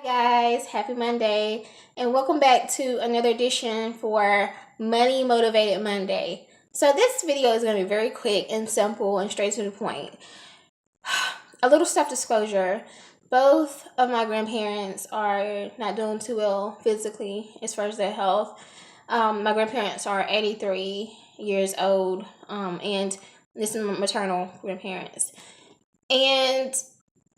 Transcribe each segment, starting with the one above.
Guys, happy Monday, and welcome back to another edition for Money Motivated Monday. So, this video is going to be very quick and simple and straight to the point. A little self disclosure: both of my grandparents are not doing too well physically as far as their health. My grandparents are 83 years old, and this is my maternal grandparents. And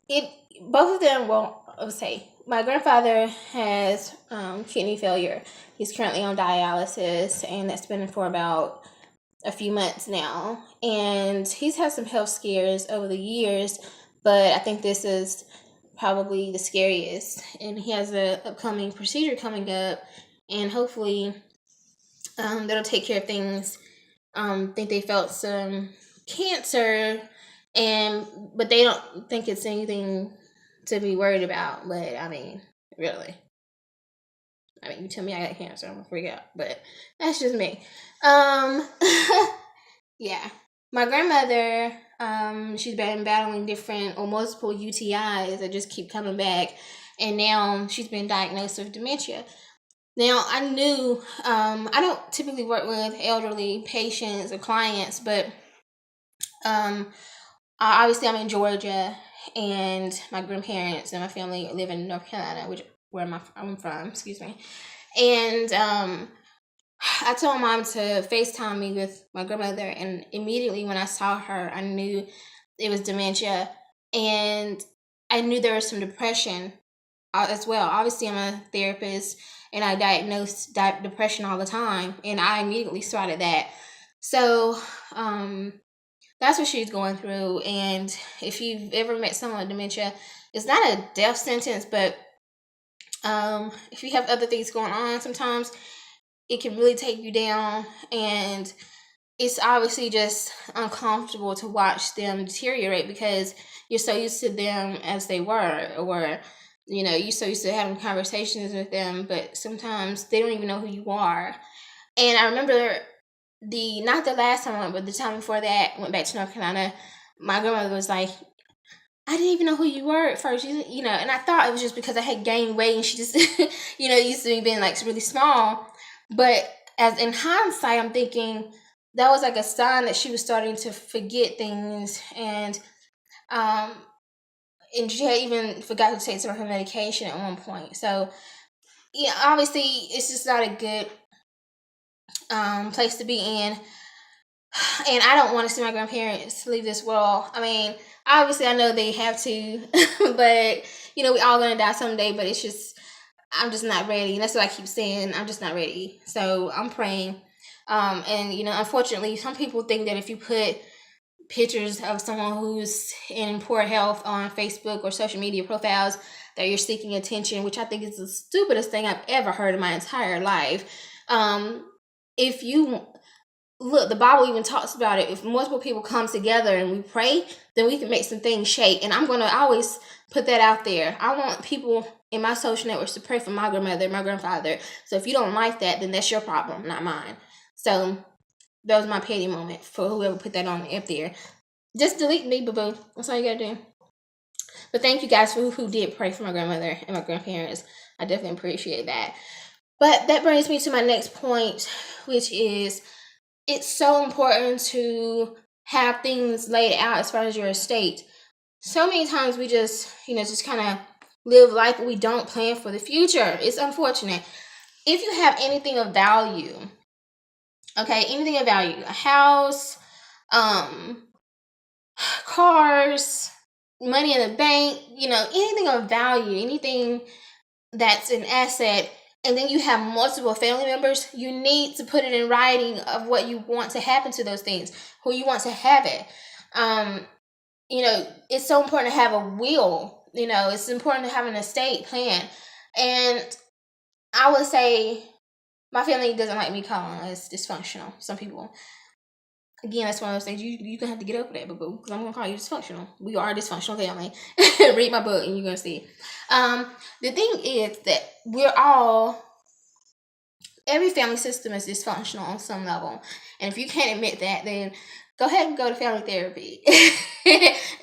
it both of them, well, I would say my grandfather has kidney failure. He's currently on dialysis, and that's been for about a few months now. And he's had some health scares over the years, but I think this is probably the scariest. And he has an upcoming procedure coming up, and hopefully that'll take care of things. I think they felt some cancer, but they don't think it's anything to be worried about. But I mean, really, you tell me I got cancer, I'm gonna freak out. But that's just me. Yeah, my grandmother, she's been battling different or multiple UTIs that just keep coming back, and now she's been diagnosed with dementia. Now, I knew, I don't typically work with elderly patients or clients, but obviously I'm in Georgia, and my grandparents and my family live in North Carolina, I'm from, excuse me. And I told Mom to FaceTime me with my grandmother, and immediately when I saw her, I knew it was dementia, and I knew there was some depression as well. Obviously, I'm a therapist, and I diagnose depression all the time, and I immediately spotted that. So that's what she's going through. And if you've ever met someone with dementia, it's not a death sentence, but if you have other things going on, sometimes it can really take you down, and it's obviously just uncomfortable to watch them deteriorate because you're so used to them as they were, or you're so used to having conversations with them, but sometimes they don't even know who you are. And I remember not the last time I went, but the time before that, went back to North Carolina, my grandmother was like, I didn't even know who you were at first, and I thought it was just because I had gained weight and she just, used to me being like really small. But as in hindsight, I'm thinking that was like a sign that she was starting to forget things, and she had even forgot to take some of her medication at one point. So, yeah, obviously, it's just not a good place to be in. And I don't want to see my grandparents leave this world. I mean, obviously, I know they have to, but, we all going to die someday, but it's just, I'm just not ready. And that's what I keep saying. I'm just not ready. So I'm praying. And, unfortunately, some people think that if you put pictures of someone who's in poor health on Facebook or social media profiles, that you're seeking attention, which I think is the stupidest thing I've ever heard in my entire life. If you look, the Bible even talks about it. If multiple people come together and we pray, then we can make some things shake. And I'm going to always put that out there. I want people in my social networks to pray for my grandmother, my grandfather. So if you don't like that, then that's your problem, not mine. So that was my petty moment for whoever put that on up there. Just delete me, boo-boo. That's all you got to do. But thank you guys for who did pray for my grandmother and my grandparents. I definitely appreciate that. But that brings me to my next point, which is it's so important to have things laid out as far as your estate. So many times we just kind of live life, but we don't plan for the future. It's unfortunate. If you have anything of value, anything of value, a house, cars, money in the bank, anything of value, anything that's an asset, and then you have multiple family members, you need to put it in writing of what you want to happen to those things, who you want to have it. It's so important to have a will. It's important to have an estate plan. And I would say my family doesn't like me calling us dysfunctional. Some people. Again, that's one of those things you're going to have to get over that, boo-boo, because I'm going to call you dysfunctional. We are a dysfunctional family. Read my book and you're going to see. The thing is that every family system is dysfunctional on some level. And if you can't admit that, then go ahead and go to family therapy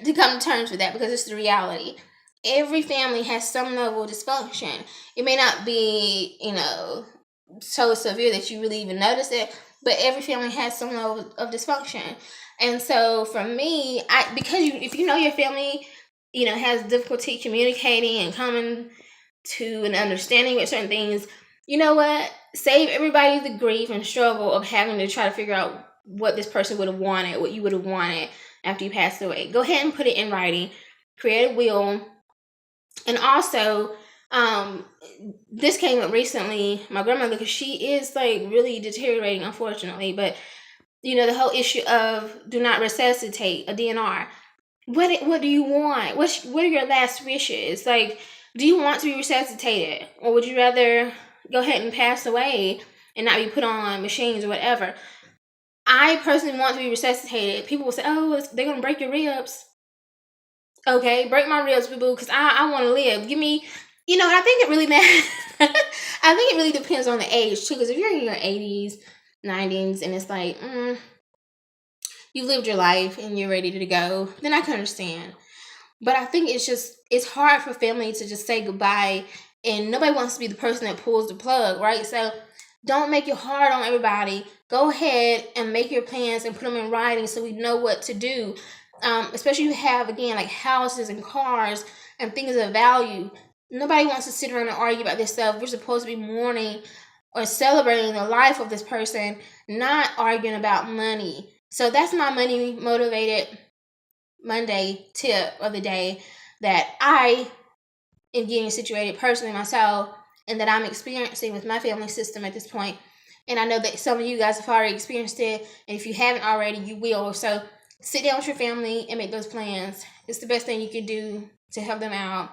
to come to terms with that, because it's the reality. every family has some level of dysfunction. It may not be, so severe that you really even notice it, but every family has some level of dysfunction. And so for me, if you know your family, has difficulty communicating and coming to an understanding with certain things, you know what? Save everybody the grief and struggle of having to try to figure out what this person would have wanted, what you would have wanted after you passed away. Go ahead and put it in writing, create a will. And also, this came up recently. My grandmother, because she is like really deteriorating, unfortunately. But the whole issue of do not resuscitate, a DNR. What do you want? What are your last wishes? Like, do you want to be resuscitated, or would you rather go ahead and pass away and not be put on machines or whatever? I personally want to be resuscitated. People will say, "Oh, they're gonna break your ribs." Okay, break my ribs, boo, because I want to live. Give me, I think it really matters. I think it really depends on the age too. Because if you're in your 80s, 90s, and it's like, you lived your life and you're ready to go, then I can understand. But I think it's hard for family to just say goodbye, and nobody wants to be the person that pulls the plug, right? So don't make it hard on everybody. Go ahead and make your plans and put them in writing so we know what to do. Especially if you have, again, like houses and cars and things of value. Nobody wants to sit around and argue about this stuff. We're supposed to be mourning or celebrating the life of this person, not arguing about money. So that's my Money Motivated Monday tip of the day, that I am getting situated personally myself, and that I'm experiencing with my family system at this point. And I know that some of you guys have already experienced it, and if you haven't already, you will. So sit down with your family and make those plans. It's the best thing you can do to help them out,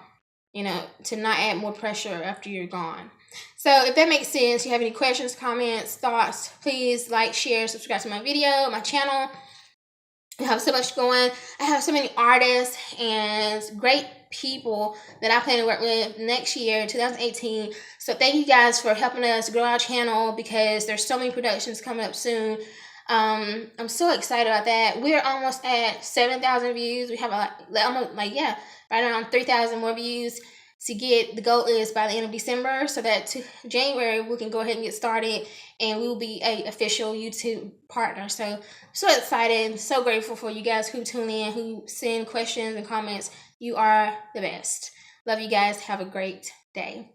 to not add more pressure after you're gone. So if that makes sense, you have any questions, comments, thoughts, please like, share, subscribe to my video, my channel. I have so much going. I have so many artists and great people that I plan to work with next year, 2018. So thank you guys for helping us grow our channel, because there's so many productions coming up soon. I'm so excited about that. We're almost at 7,000 views. We have right around 3,000 more views to get. The goal is by the end of December, so that January we can go ahead and get started, and we will be a official YouTube partner. So excited, so grateful for you guys who tune in, who send questions and comments. You are the best. Love you guys. Have a great day.